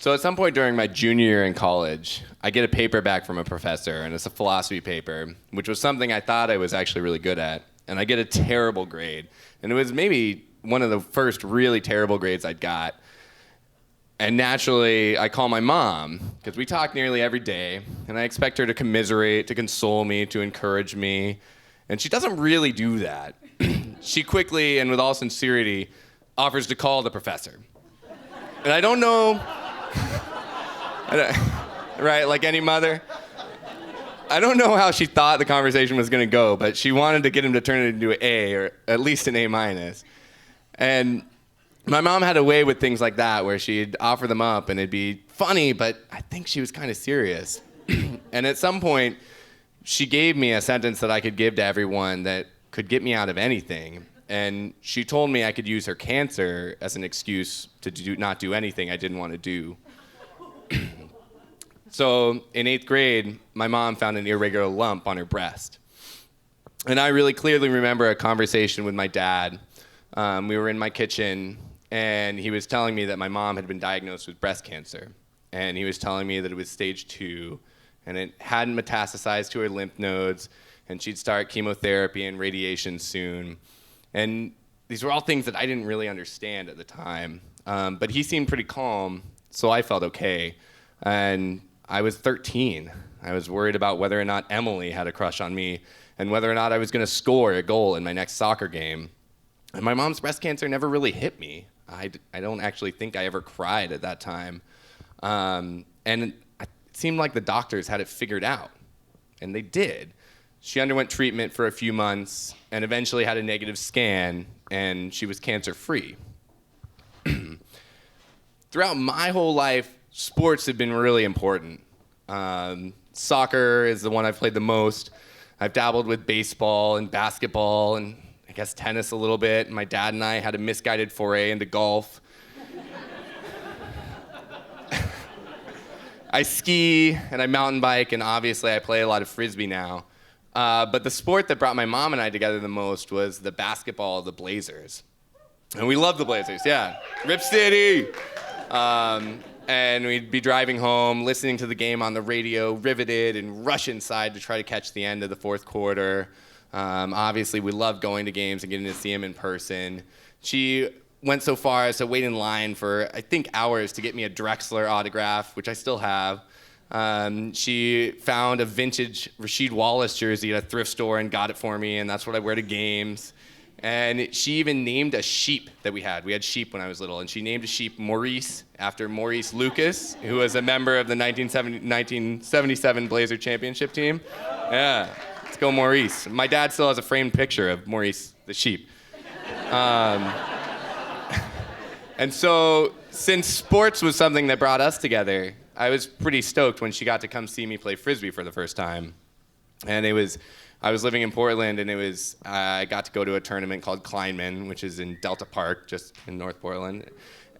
So at some point during my junior year in college, I get a paper back from a professor, and it's a philosophy paper, which was something I thought I was actually really good at. And I get a terrible grade. And it was maybe one of the first really terrible grades I'd got. And naturally, I call my mom, because we talk nearly every day, and I expect her to commiserate, to console me, to encourage me. And she doesn't really do that. She quickly, and with all sincerity, offers to call the professor. And I don't know, right, like any mother, I don't know how she thought the conversation was going to go, but she wanted to get him to turn it into an A, or at least an A-. And my mom had a way with things like that, where she'd offer them up, and it'd be funny, but I think she was kind of serious. And at some point, she gave me a sentence that I could give to everyone that could get me out of anything. And she told me I could use her cancer as an excuse to not do anything I didn't want to do. So in 8th grade, my mom found an irregular lump on her breast. And I really clearly remember a conversation with my dad. We were in my kitchen, and he was telling me that my mom had been diagnosed with breast cancer. And he was telling me that it was stage 2, and it hadn't metastasized to her lymph nodes, and she'd start chemotherapy and radiation soon. And these were all things that I didn't really understand at the time. But he seemed pretty calm, so I felt okay. And I was 13. I was worried about whether or not Emily had a crush on me, and whether or not I was going to score a goal in my next soccer game. And my mom's breast cancer never really hit me. I don't actually think I ever cried at that time. And it seemed like the doctors had it figured out. And they did. She underwent treatment for a few months and eventually had a negative scan, and she was cancer-free. Throughout my whole life, sports have been really important. Soccer is the one I've played the most. I've dabbled with baseball and basketball and I guess tennis a little bit. My dad and I had a misguided foray into golf. I ski and I mountain bike, and obviously I play a lot of frisbee now. But the sport that brought my mom and I together the most was the basketball of the Blazers. And we loved the Blazers, yeah. Rip City! And we'd be driving home, listening to the game on the radio, riveted, and rush inside to try to catch the end of the fourth quarter. Obviously, we loved going to games and getting to see him in person. She went so far as to wait in line for, I think, hours to get me a Drexler autograph, which I still have. She found a vintage Rasheed Wallace jersey at a thrift store and got it for me, and that's what I wear to games. And she even named a sheep that we had. We had sheep when I was little, and she named a sheep Maurice after Maurice Lucas, who was a member of the 1977 Blazer championship team. Yeah, let's go Maurice. My dad still has a framed picture of Maurice the sheep. And so, since sports was something that brought us together, I was pretty stoked when she got to come see me play frisbee for the first time. And I was living in Portland, and I got to go to a tournament called Kleinman, which is in Delta Park, just in North Portland.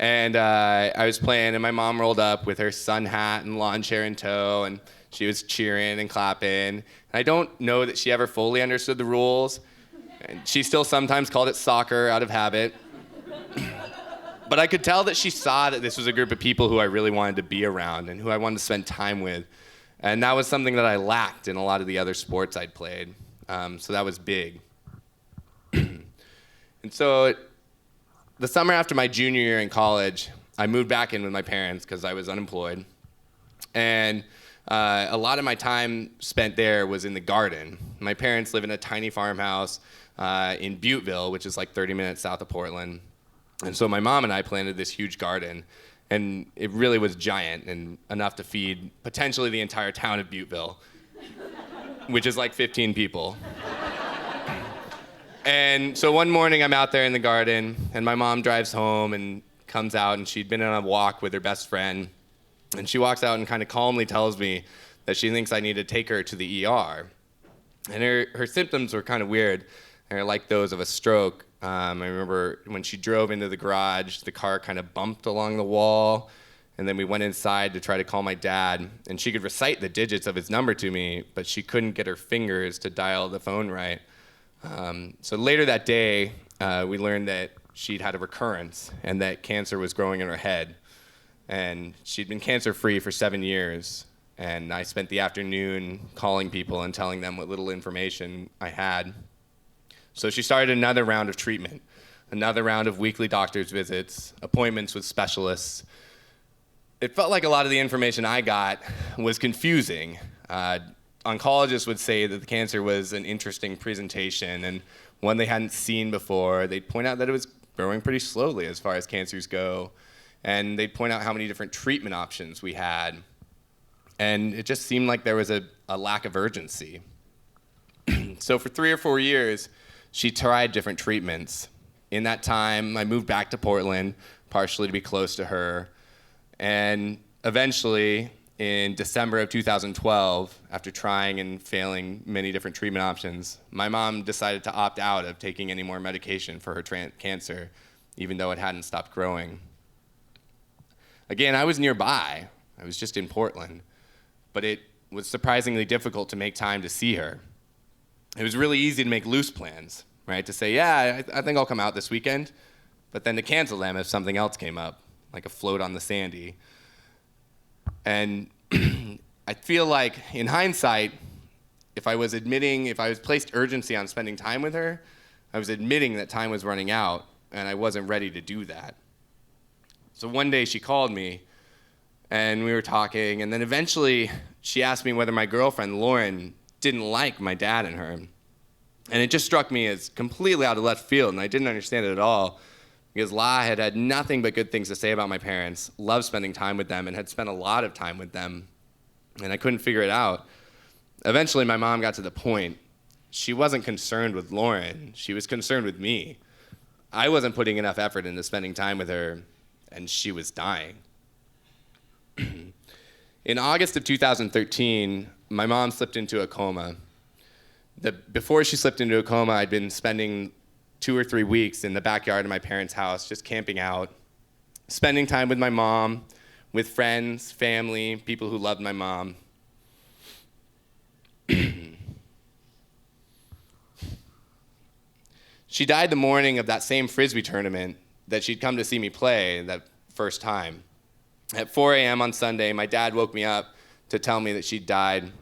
And I was playing, and my mom rolled up with her sun hat and lawn chair in tow, and she was cheering and clapping. And I don't know that she ever fully understood the rules, and she still sometimes called it soccer out of habit. But I could tell that she saw that this was a group of people who I really wanted to be around and who I wanted to spend time with. And that was something that I lacked in a lot of the other sports I'd played. So that was big. And so the summer after my junior year in college, I moved back in with my parents because I was unemployed. And a lot of my time spent there was in the garden. My parents live in a tiny farmhouse in Butteville, which is like 30 minutes south of Portland. And so my mom and I planted this huge garden. And it really was giant and enough to feed potentially the entire town of Butteville, which is like 15 people. And so one morning I'm out there in the garden, and my mom drives home and comes out, and she'd been on a walk with her best friend. And she walks out and kind of calmly tells me that she thinks I need to take her to the ER. And her symptoms were kind of weird. They're like those of a stroke. I remember when she drove into the garage, the car kind of bumped along the wall, and then we went inside to try to call my dad, and she could recite the digits of his number to me, but she couldn't get her fingers to dial the phone right. So later that day, we learned that she'd had a recurrence and that cancer was growing in her head. And she'd been cancer-free for 7 years. And I spent the afternoon calling people and telling them what little information I had. So she started another round of treatment, another round of weekly doctor's visits, appointments with specialists. It felt like a lot of the information I got was confusing. Oncologists would say that the cancer was an interesting presentation and one they hadn't seen before. They'd point out that it was growing pretty slowly as far as cancers go. And they'd point out how many different treatment options we had. And it just seemed like there was a lack of urgency. So for 3 or 4 years, she tried different treatments. In that time, I moved back to Portland, partially to be close to her. And eventually, in December of 2012, after trying and failing many different treatment options, my mom decided to opt out of taking any more medication for her cancer, even though it hadn't stopped growing. Again, I was nearby. I was just in Portland. But it was surprisingly difficult to make time to see her. It was really easy to make loose plans, right? To say, yeah, I think I'll come out this weekend, but then to cancel them if something else came up, like a float on the Sandy. And I feel like, in hindsight, if I was placed urgency on spending time with her, I was admitting that time was running out, and I wasn't ready to do that. So one day she called me, and we were talking, and then eventually she asked me whether my girlfriend, Lauren, didn't like my dad and her. And it just struck me as completely out of left field, and I didn't understand it at all, because La had nothing but good things to say about my parents, loved spending time with them, and had spent a lot of time with them, and I couldn't figure it out. Eventually, my mom got to the point. She wasn't concerned with Lauren. She was concerned with me. I wasn't putting enough effort into spending time with her, and she was dying. In August of 2013, my mom slipped into a coma. Before she slipped into a coma, I'd been spending 2 or 3 weeks in the backyard of my parents' house, just camping out, spending time with my mom, with friends, family, people who loved my mom. She died the morning of that same frisbee tournament that she'd come to see me play that first time. At 4 a.m. on Sunday, my dad woke me up to tell me that she'd died.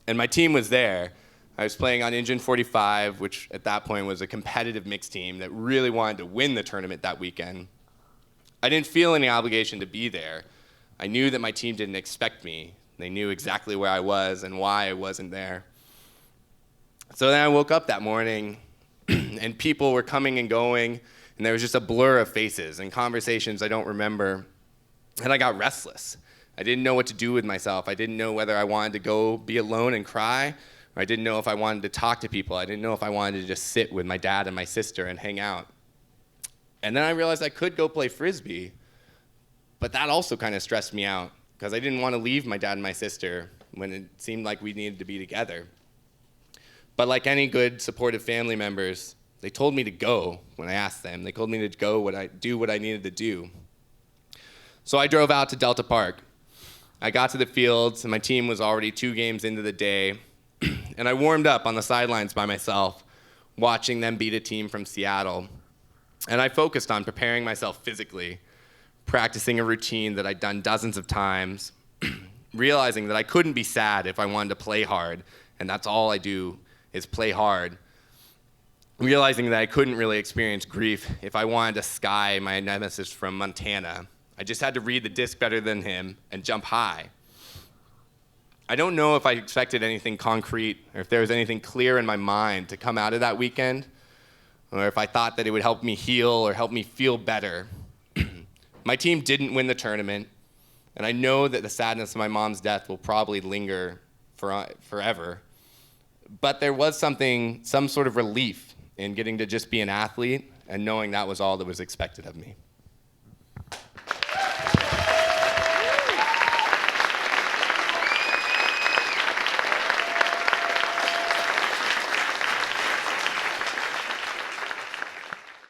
And my team was there. I was playing on Engine 45, which at that point was a competitive mixed team that really wanted to win the tournament that weekend. I didn't feel any obligation to be there. I knew that my team didn't expect me. They knew exactly where I was and why I wasn't there. So then I woke up that morning, and people were coming and going, and there was just a blur of faces and conversations I don't remember. And I got restless. I didn't know what to do with myself. I didn't know whether I wanted to go be alone and cry, or I didn't know if I wanted to talk to people. I didn't know if I wanted to just sit with my dad and my sister and hang out. And then I realized I could go play frisbee, but that also kind of stressed me out because I didn't want to leave my dad and my sister when it seemed like we needed to be together. But like any good supportive family members, they told me to go when I asked them. They told me to go do what I needed to do. So I drove out to Delta Park. I got to the fields, and my team was already 2 games into the day, and I warmed up on the sidelines by myself, watching them beat a team from Seattle. And I focused on preparing myself physically, practicing a routine that I'd done dozens of times, realizing that I couldn't be sad if I wanted to play hard, and that's all I do is play hard. Realizing that I couldn't really experience grief if I wanted to sky my nemesis from Montana. I just had to read the disc better than him and jump high. I don't know if I expected anything concrete or if there was anything clear in my mind to come out of that weekend, or if I thought that it would help me heal or help me feel better. My team didn't win the tournament, and I know that the sadness of my mom's death will probably linger forever. But there was some sort of relief in getting to just be an athlete and knowing that was all that was expected of me.